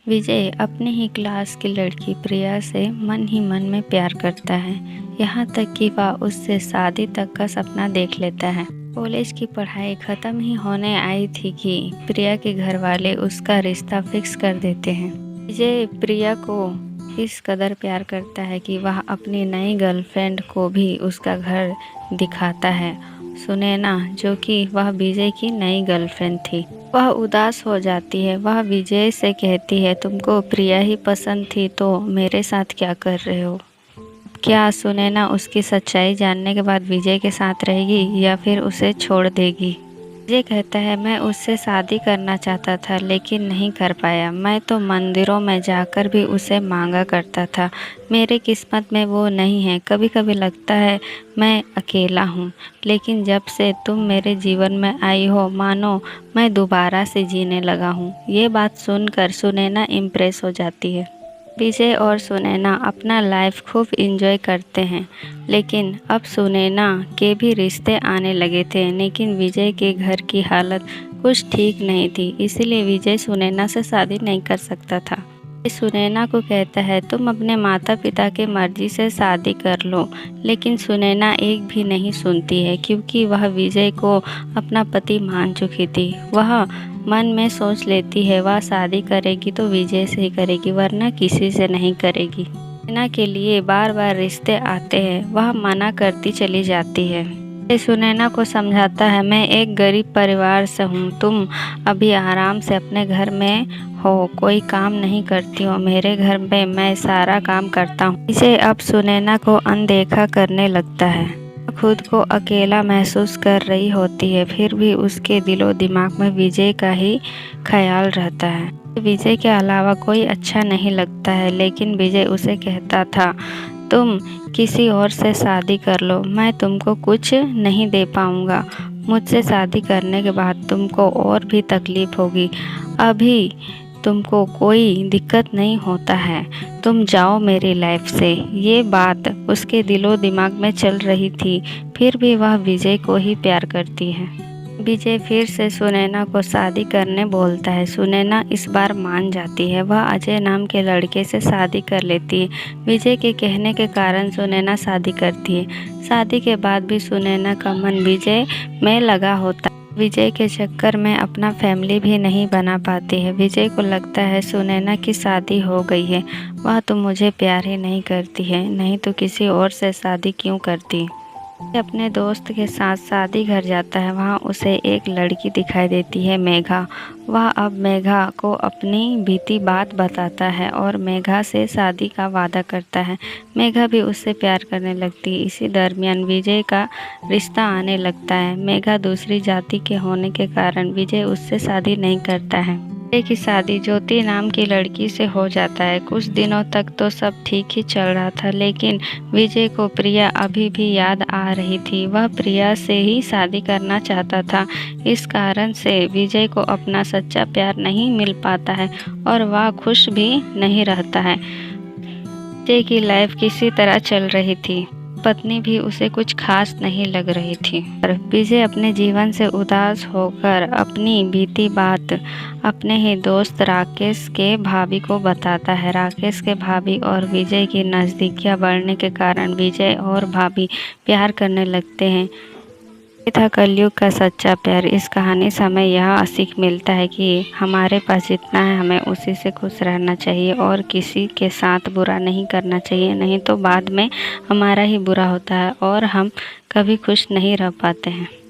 विजय अपनी ही क्लास की लड़की प्रिया से मन ही मन में प्यार करता है। यहाँ तक कि वह उससे शादी तक का सपना देख लेता है। कॉलेज की पढ़ाई खत्म ही होने आई थी कि प्रिया के घर वाले उसका रिश्ता फिक्स कर देते हैं। विजय प्रिया को इस कदर प्यार करता है कि वह अपनी नई गर्लफ्रेंड को भी उसका घर दिखाता है। सुनैना, जो कि वह विजय की नई गर्लफ्रेंड थी, वह उदास हो जाती है। वह विजय से कहती है, तुमको प्रिया ही पसंद थी तो मेरे साथ क्या कर रहे हो? क्या सुनैना उसकी सच्चाई जानने के बाद विजय के साथ रहेगी या फिर उसे छोड़ देगी? विजय कहता है, मैं उससे शादी करना चाहता था लेकिन नहीं कर पाया। मैं तो मंदिरों में जाकर भी उसे मांगा करता था। मेरे किस्मत में वो नहीं है। कभी कभी लगता है मैं अकेला हूँ, लेकिन जब से तुम मेरे जीवन में आई हो, मानो मैं दोबारा से जीने लगा हूँ। ये बात सुनकर सुनैना इम्प्रेस हो जाती है। विजय और सुनैना अपना लाइफ खूब इंजॉय करते हैं, लेकिन अब सुनैना के भी रिश्ते आने लगे थे। लेकिन विजय के घर की हालत कुछ ठीक नहीं थी, इसीलिए विजय सुनैना से शादी नहीं कर सकता था। सुनैना को कहता है, तुम अपने माता पिता के मर्जी से शादी कर लो, लेकिन सुनैना एक भी नहीं सुनती है, क्योंकि वह विजय को अपना पति मान चुकी थी। वह मन में सोच लेती है, वह शादी करेगी तो विजय से ही करेगी, वरना किसी से नहीं करेगी। सुनैना के लिए बार बार रिश्ते आते हैं, वह मना करती चली जाती है। सुनैना को समझाता है, मैं एक गरीब परिवार से हूँ, तुम अभी आराम से अपने घर में हो, कोई काम नहीं करती हो। मेरे घर में मैं सारा काम करता हूँ। इसे अब सुनैना को अनदेखा करने लगता है। खुद को अकेला महसूस कर रही होती है, फिर भी उसके दिलो दिमाग में विजय का ही ख्याल रहता है। विजय के अलावा कोई अच्छा नहीं लगता है, लेकिन विजय उसे कहता था, तुम किसी और से शादी कर लो, मैं तुमको कुछ नहीं दे पाऊँगा। मुझसे शादी करने के बाद तुमको और भी तकलीफ होगी। अभी तुमको कोई दिक्कत नहीं होता है, तुम जाओ मेरी लाइफ से। ये बात उसके दिलो दिमाग में चल रही थी, फिर भी वह विजय को ही प्यार करती है। विजय फिर से सुनैना को शादी करने बोलता है। सुनैना इस बार मान जाती है। वह अजय नाम के लड़के से शादी कर लेती है। विजय के कहने के कारण सुनैना शादी करती है। शादी के बाद भी सुनैना का मन विजय में लगा होता है। विजय के चक्कर में अपना फैमिली भी नहीं बना पाती है। विजय को लगता है सुनैना की शादी हो गई है, वह तो मुझे प्यार ही नहीं करती है, नहीं तो किसी और से शादी क्यों करती। अपने दोस्त के साथ शादी घर जाता है। वहाँ उसे एक लड़की दिखाई देती है, मेघा। वह अब मेघा को अपनी बीती बात बताता है और मेघा से शादी का वादा करता है। मेघा भी उससे प्यार करने लगती है। इसी दरमियान विजय का रिश्ता आने लगता है। मेघा दूसरी जाति के होने के कारण विजय उससे शादी नहीं करता है। विजय की शादी ज्योति नाम की लड़की से हो जाता है। कुछ दिनों तक तो सब ठीक ही चल रहा था, लेकिन विजय को प्रिया अभी भी याद आ रही थी। वह प्रिया से ही शादी करना चाहता था। इस कारण से विजय को अपना सच्चा प्यार नहीं मिल पाता है और वह खुश भी नहीं रहता है। विजय की लाइफ किसी तरह चल रही थी, पत्नी भी उसे कुछ खास नहीं लग रही थी। पर विजय अपने जीवन से उदास होकर अपनी बीती बात अपने ही दोस्त राकेश के भाभी को बताता है। राकेश के भाभी और विजय की नज़दीकियाँ बढ़ने के कारण विजय और भाभी प्यार करने लगते हैं। ये था कलयुग का सच्चा प्यार। इस कहानी से हमें यह सीख मिलता है कि हमारे पास जितना है हमें उसी से खुश रहना चाहिए और किसी के साथ बुरा नहीं करना चाहिए, नहीं तो बाद में हमारा ही बुरा होता है और हम कभी खुश नहीं रह पाते हैं।